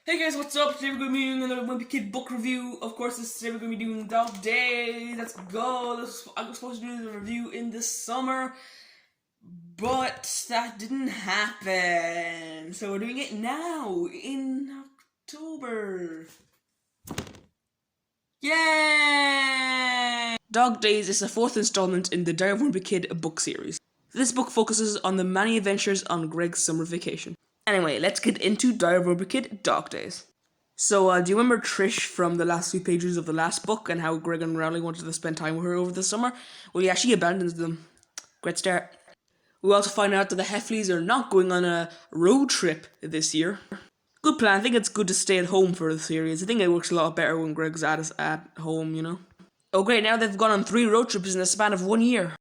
Hey guys, what's up? Today we're going to be doing another Wimpy Kid book review. Of course, today we're going to be doing Dog Days. Let's go. I was supposed to do the review in the summer, but that didn't happen. So we're doing it now, in October. Yay! Dog Days is the fourth installment in the Diary of a Wimpy Kid book series. This book focuses on the many adventures on Greg's summer vacation. Anyway, let's get into Diary of a Wimpy Kid Dog Days. So, do you remember Trish from the last few pages of the last book and how Greg and Rowley wanted to spend time with her over the summer? Well, yeah, she abandons them. Great start. We also find out that the Heffleys are not going on a road trip this year. Good plan. I think it's good to stay at home for the series. I think it works a lot better when Greg's at home, you know? Oh great, now they've gone on 3 road trips in the span of 1 year.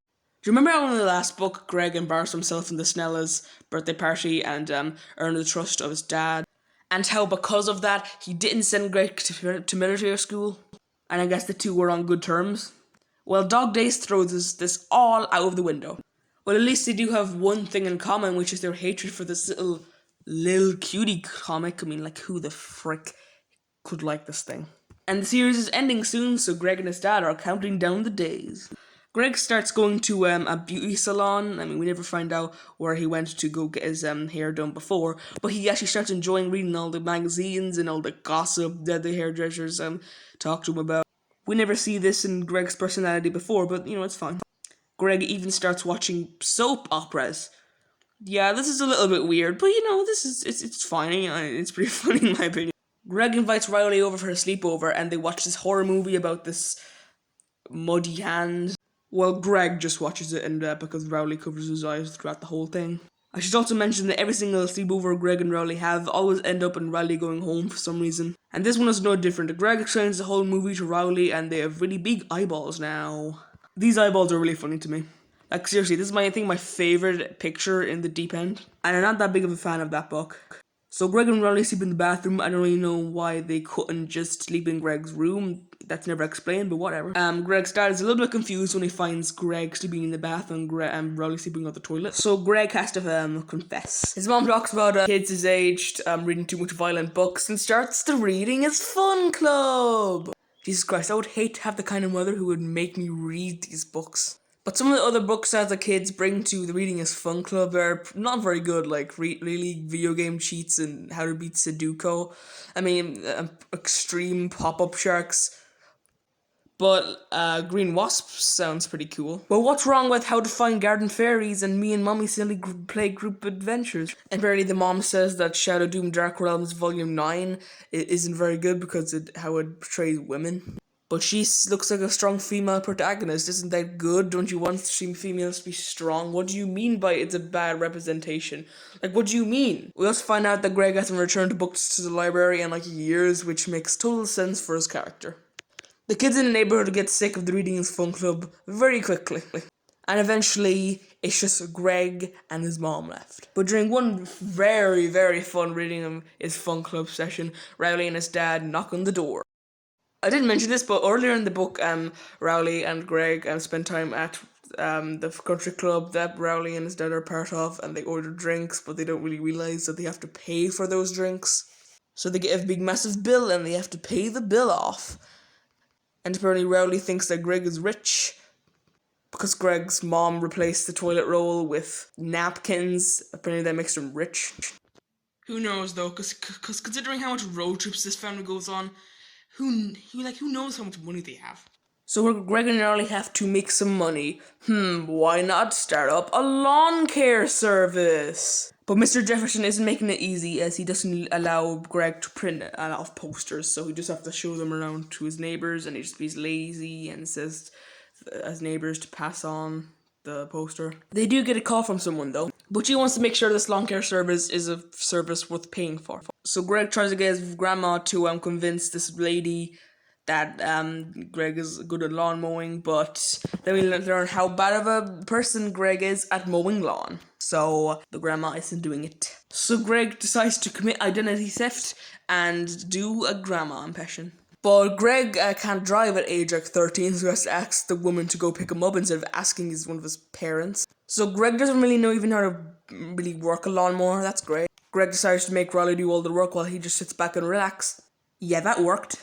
Do you remember how in the last book Greg embarrassed himself in the Snella's birthday party and earned the trust of his dad? And how because of that he didn't send Greg to military school? And I guess the two were on good terms? Well, Dog Days throws this all out of the window. Well, at least they do have one thing in common, which is their hatred for this little cutie comic. I mean, like, who the frick could like this thing? And the series is ending soon, so Greg and his dad are counting down the days. Greg starts going to a beauty salon. I mean, we never find out where he went to go get his hair done before, but he actually starts enjoying reading all the magazines and all the gossip that the hairdressers talk to him about. We never see this in Greg's personality before, but, you know, it's fine. Greg even starts watching soap operas. Yeah, this is a little bit weird, but, you know, it's fine. You know, it's pretty funny in my opinion. Greg invites Riley over for a sleepover, and they watch this horror movie about this muddy hand. Well, Greg just watches it, and because Rowley covers his eyes throughout the whole thing. I should also mention that every single sleepover Greg and Rowley have always end up in Riley going home for some reason. And this one is no different. Greg explains the whole movie to Rowley, and they have really big eyeballs now. These eyeballs are really funny to me. Like, seriously, this is I think my favorite picture in The Deep End. And I'm not that big of a fan of that book. So Greg and Rowley sleep in the bathroom. I don't really know why they couldn't just sleep in Greg's room. That's never explained, but whatever. Greg's dad is a little bit confused when he finds Greg sleeping in the bath and Rowley sleeping on the toilet. So Greg has to confess. His mom talks about kids his age reading too much violent books and starts the Reading is Fun Club. Jesus Christ, I would hate to have the kind of mother who would make me read these books. But some of the other books that the kids bring to the Reading is Fun Club are not very good, like really video game cheats and how to beat Sudoku. I mean, extreme pop-up sharks. But Green Wasp sounds pretty cool. Well, what's wrong with How to Find Garden Fairies and Me and Mommy Silly Play Group Adventures? And apparently the mom says that Shadow Doom Dark Realms Volume 9 isn't very good because how it portrays women. But she looks like a strong female protagonist. Isn't that good? Don't you want females to be strong? What do you mean by it's a bad representation? Like, what do you mean? We also find out that Greg hasn't returned books to the library in like years, which makes total sense for his character. The kids in the neighborhood get sick of the Reading is Fun Club very quickly. And eventually, it's just Greg and his mom left. But during one very, very fun Reading is Fun Club session, Riley and his dad knock on the door. I didn't mention this, but earlier in the book, Rowley and Greg spend time at the country club that Rowley and his dad are part of, and they order drinks, but they don't really realize that they have to pay for those drinks. So they get a big massive bill, and they have to pay the bill off. And apparently Rowley thinks that Greg is rich because Greg's mom replaced the toilet roll with napkins. Apparently that makes him rich. Who knows though, because considering how much road trips this family goes on, who knows how much money they have. So Greg and Rowley have to make some money. Why not start up a lawn care service? But Mr. Jefferson isn't making it easy as he doesn't allow Greg to print a lot of posters, so he just have to show them around to his neighbors, and he's lazy and says his neighbors to pass on the poster. They do get a call from someone though, but she wants to make sure this lawn care service is a service worth paying for. So Greg tries to get his grandma to convince this lady that Greg is good at lawn mowing, but then we learn how bad of a person Greg is at mowing lawn. So the grandma isn't doing it. So Greg decides to commit identity theft and do a grandma impression. But Greg can't drive at age 13, so he has to ask the woman to go pick him up instead of asking one of his parents. So Greg doesn't really know even how to really work a lawnmower. That's great. Greg decides to make Riley do all the work while he just sits back and relax. Yeah, that worked.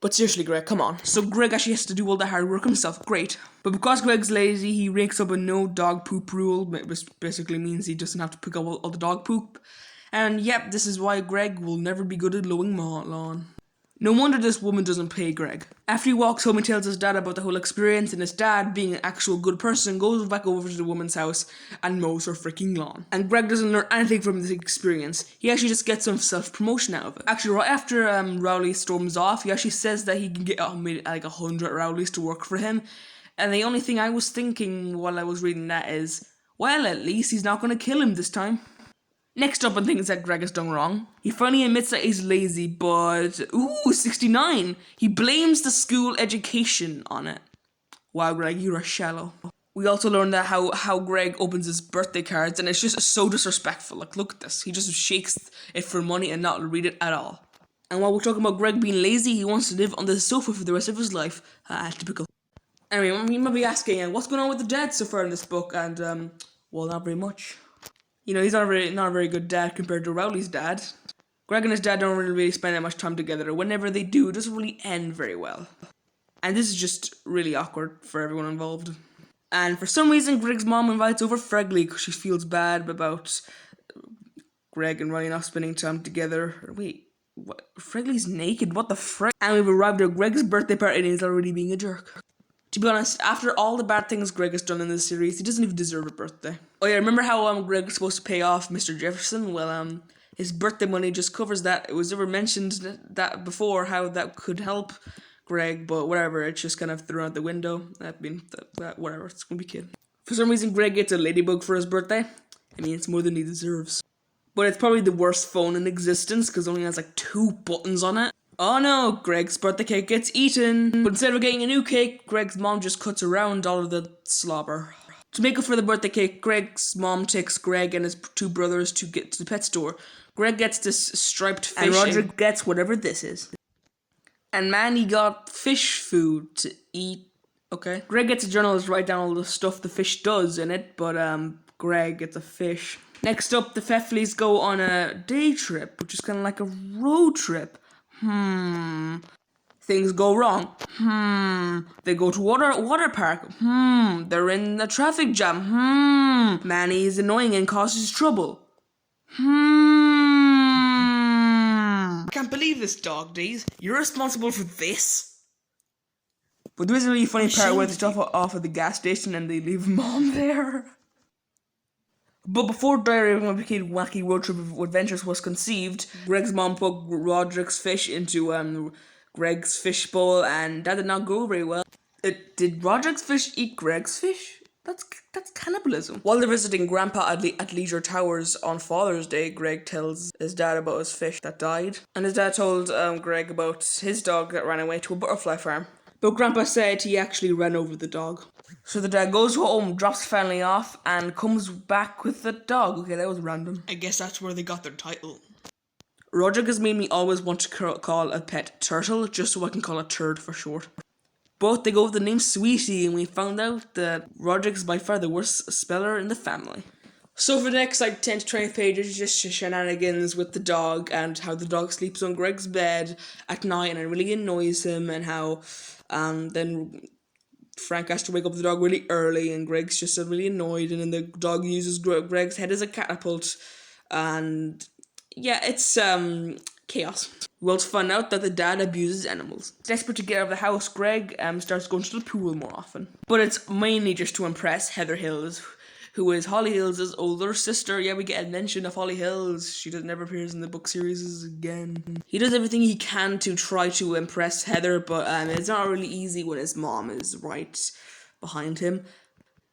But seriously, Greg, come on. So Greg actually has to do all the hard work himself. Great. But because Greg's lazy, he rakes up a no dog poop rule, which basically means he doesn't have to pick up all the dog poop. And yep, this is why Greg will never be good at mowing lawn. No wonder this woman doesn't pay Greg. After he walks home, he tells his dad about the whole experience, and his dad, being an actual good person, goes back over to the woman's house and mows her freaking lawn. And Greg doesn't learn anything from this experience. He actually just gets some self-promotion out of it. Actually, right after Rowley storms off, he actually says that he can get like 100 Rowleys to work for him. And the only thing I was thinking while I was reading that is, well, at least he's not going to kill him this time. Next up on things that Greg has done wrong, he finally admits that he's lazy, but, 69! He blames the school education on it. Wow, Greg, you're a shallow. We also learned that how Greg opens his birthday cards, and it's just so disrespectful. Like, look at this. He just shakes it for money and not read it at all. And while we're talking about Greg being lazy, he wants to live on the sofa for the rest of his life. Typical. Anyway, you might be asking, what's going on with the dad so far in this book? And, well, not very much. You know, he's not a very good dad compared to Rowley's dad. Greg and his dad don't really spend that much time together. Whenever they do, it doesn't really end very well. And this is just really awkward for everyone involved. And for some reason, Greg's mom invites over Fregley because she feels bad about Greg and Riley not spending time together. Wait, what? Fregley's naked? What the frick? And we've arrived at Greg's birthday party and he's already being a jerk. To be honest, after all the bad things Greg has done in this series, he doesn't even deserve a birthday. Oh yeah, remember how Greg was supposed to pay off Mr. Jefferson? Well, his birthday money just covers that. It was never mentioned that before, how that could help Greg, but whatever, it's just kind of thrown out the window. Whatever, it's gonna be kid. For some reason, Greg gets a ladybug for his birthday. I mean, it's more than he deserves. But it's probably the worst phone in existence, because it only has like 2 buttons on it. Oh no, Greg's birthday cake gets eaten. But instead of getting a new cake, Greg's mom just cuts around all of the slobber. To make up for the birthday cake, Greg's mom takes Greg and his 2 brothers to get to the pet store. Greg gets this striped fish, and Roger gets whatever this is. And Manny got fish food to eat. Okay. Greg gets a journal to write down all the stuff the fish does in it, but Greg gets a fish. Next up, the Feffleys go on a day trip, which is kind of like a road trip. Things go wrong. They go to water park. They're in a traffic jam. Manny is annoying and causes trouble. I can't believe this, Dog Days. You're responsible for this. But there is a really funny part where they stop off at the gas station and they leave Mom there. But before Diary of a Wimpy Wacky Road Trip of Adventures was conceived, Greg's mom put Roderick's fish into Greg's fish bowl, and that did not go very well. Did Roderick's fish eat Greg's fish? That's cannibalism. While they're visiting Grandpa at Leisure Towers on Father's Day, Greg tells his dad about his fish that died. And his dad told Greg about his dog that ran away to a butterfly farm. But Grandpa said he actually ran over the dog. So the dad goes home, drops the family off, and comes back with the dog. Okay, that was random. I guess that's where they got their title. Roderick has made me always want to call a pet Turtle, just so I can call it Turd for short. But they go with the name Sweetie, and we found out that Roderick is by far the worst speller in the family. So for the next 10 to 20 pages, just shenanigans with the dog, and how the dog sleeps on Greg's bed at night, and it really annoys him, and how then Frank has to wake up the dog really early, and Greg's just really annoyed, and then the dog uses Greg's head as a catapult, and yeah, it's chaos. We also find out that the dad abuses animals. Desperate to get out of the house, Greg starts going to the pool more often. But it's mainly just to impress Heather Hills, who is Holly Hills' older sister. Yeah, we get a mention of Holly Hills. She never appears in the book series again. He does everything he can to try to impress Heather, but it's not really easy when his mom is right behind him.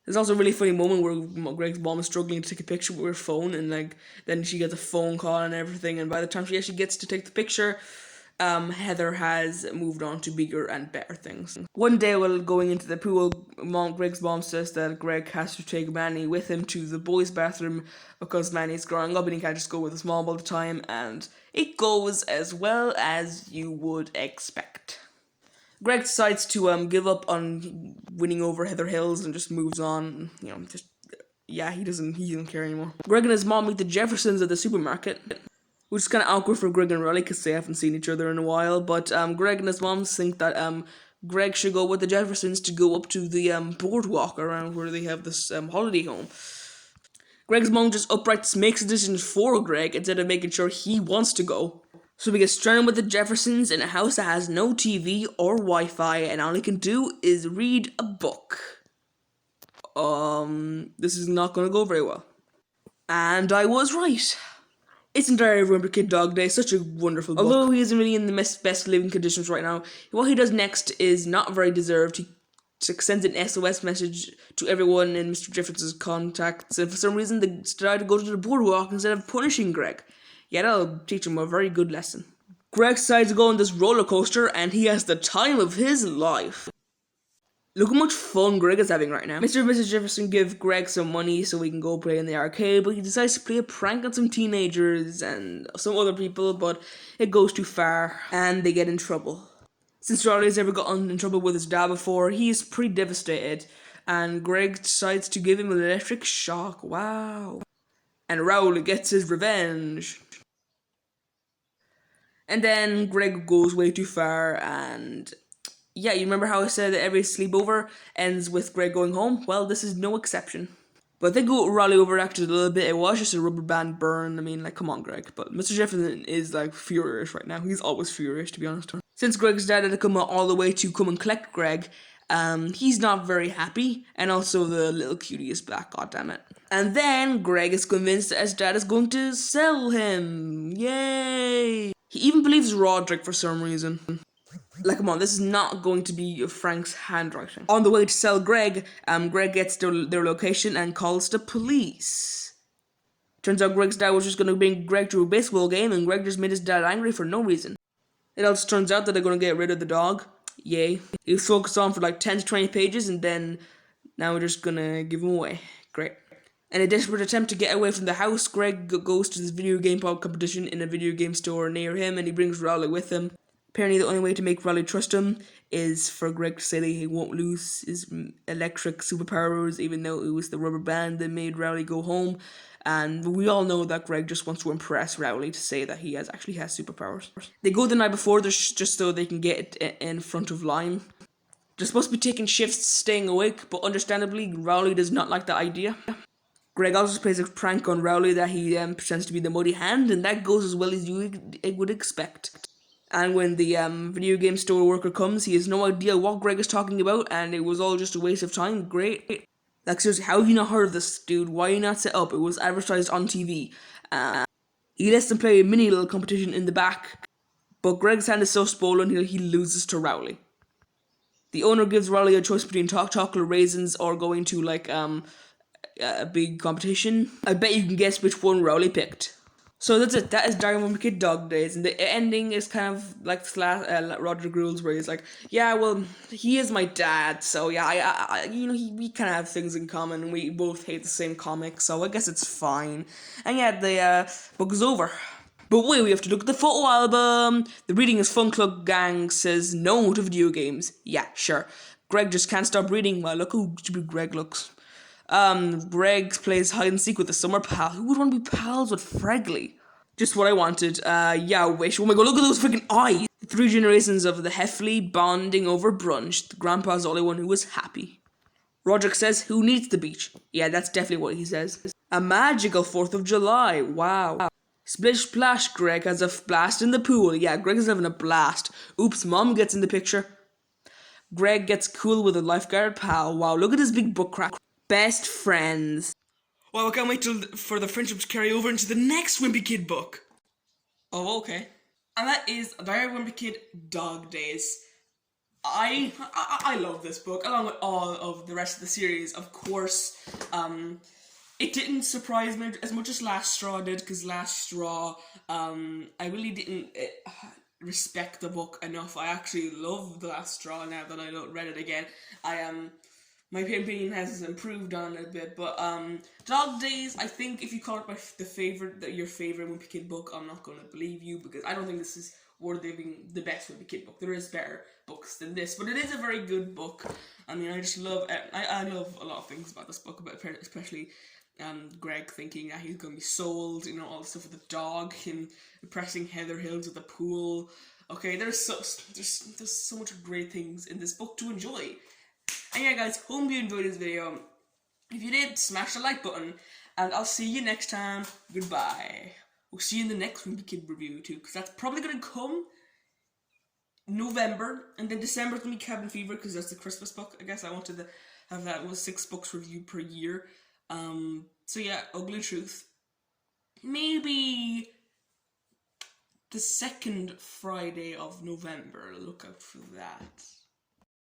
There's also a really funny moment where Greg's mom is struggling to take a picture with her phone, and then she gets a phone call and everything, and by the time she actually gets to take the picture, Heather has moved on to bigger and better things. One day while going into the pool, Greg's mom says that Greg has to take Manny with him to the boys' bathroom because Manny's growing up and he can't just go with his mom all the time, and it goes as well as you would expect. Greg decides to give up on winning over Heather Hills and just moves on, just Yeah, he doesn't care anymore. Greg and his mom meet the Jeffersons at the supermarket, which is kind of awkward for Greg and Riley because they haven't seen each other in a while. But Greg and his mom think that Greg should go with the Jeffersons to go up to the boardwalk around where they have this holiday home. Greg's mom just upright makes a decision for Greg instead of making sure he wants to go. So we get stranded with the Jeffersons in a house that has no TV or Wi-Fi, and all he can do is read a book. This is not going to go very well. And I was right. It's Diary of a Wimpy Kid Dog Day, such a wonderful book. Although he isn't really in the best living conditions right now, what he does next is not very deserved. He sends an SOS message to everyone in Mr. Jefferson's contacts, and for some reason they decide to go to the boardwalk instead of punishing Greg. Yeah, that'll teach him a very good lesson. Greg decides to go on this roller coaster, and he has the time of his life. Look how much fun Greg is having right now. Mr. and Mrs. Jefferson give Greg some money so he can go play in the arcade, but he decides to play a prank on some teenagers and some other people, but it goes too far, and they get in trouble. Since Charlie's never gotten in trouble with his dad before, he's pretty devastated, and Greg decides to give him an electric shock. Wow. And Raoul gets his revenge. And then Greg goes way too far, and yeah, you remember how I said that every sleepover ends with Greg going home? Well, this is no exception. But I think Raleigh overacted a little bit. It was just a rubber band burn. I mean, like, come on, Greg. But Mr. Jefferson is, like, furious right now. He's always furious, to be honest. Since Greg's dad had to come all the way to come and collect Greg, he's not very happy. And also the little cutie is back, goddammit. And then Greg is convinced that his dad is going to sell him. Yay! He even believes Roderick for some reason. Like, come on, this is not going to be Frank's handwriting. On the way to sell Greg, Greg gets their location and calls the police. Turns out Greg's dad was just going to bring Greg to a baseball game, and Greg just made his dad angry for no reason. It also turns out that they're going to get rid of the dog. Yay. He was focused on for like 10 to 20 pages, and then now we're just going to give him away. Great. In a desperate attempt to get away from the house, Greg goes to this video game competition in a video game store near him, and he brings Rowley with him. Apparently the only way to make Raleigh trust him is for Greg to say that he won't lose his electric superpowers, even though it was the rubber band that made Rowley go home. And we all know that Greg just wants to impress Rowley to say that he actually has superpowers. They go the night before just so they can get in front of Lime. They're supposed to be taking shifts staying awake, but understandably, Rowley does not like the idea. Greg also plays a prank on Rowley that he pretends to be the Muddy Hand, and that goes as well as you would expect. And when the video game store worker comes, he has no idea what Greg is talking about, and it was all just a waste of time. Great. Like, seriously, how have you not heard of this, dude? Why are you not set up? It was advertised on TV. He lets them play a mini little competition in the back, but Greg's hand is so swollen he loses to Rowley. The owner gives Rowley a choice between chocolate raisins or going to, like, a big competition. I bet you can guess which one Rowley picked. So that's it. That is Diary of a Wimpy Kid Dog Days, and the ending is kind of like Roger Gruel's, where he's like, "Yeah, well, he is my dad, so yeah, we kind of have things in common, and we both hate the same comic, so I guess it's fine." And yeah, the book is over. But wait, we have to look at the photo album. The Reading is Fun Club gang says no to video games. Yeah, sure. Greg just can't stop reading. Well, look how stupid Greg looks. Greg plays hide and seek with a summer pal. Who would want to be pals with Fregley? Just what I wanted. Yeah, I wish. Oh my god, look at those freaking eyes! The 3 generations of the Heffley bonding over brunch. The grandpa's the only one who was happy. Roderick says, "Who needs the beach?" Yeah, that's definitely what he says. A magical 4th of July. Wow. Splish splash, Greg has a blast in the pool. Yeah, Greg is having a blast. Oops, mom gets in the picture. Greg gets cool with a lifeguard pal. Wow, look at this big book crack. Best friends. Well, I can't wait for the friendship to carry over into the next Wimpy Kid book. Oh, okay. And that is Diary of a Wimpy Kid Dog Days. I love this book, along with all of the rest of the series. Of course, it didn't surprise me as much as Last Straw did, because Last Straw, I really didn't respect the book enough. I actually love The Last Straw now that I read it again. My opinion has improved on it a bit, but Dog Days, I think if you call it your favorite Wimpy Kid book, I'm not going to believe you, because I don't think this is worthy of being the best Wimpy Kid book. There is better books than this, but it is a very good book. I mean, I just love I love a lot of things about this book, but especially Greg thinking that he's gonna be sold, all the stuff with the dog, him impressing Heather Hills at the pool. Okay, there's so much great things in this book to enjoy. And yeah, guys, hope you enjoyed this video. If you did, smash the like button, and I'll see you next time. Goodbye. We'll see you in the next Wimpy Kid review too, because that's probably gonna come November, and then December's gonna be Cabin Fever, because that's the Christmas book. I guess I wanted to have that with 6 books reviewed per year. So yeah, Ugly Truth. Maybe the second Friday of November. Look out for that.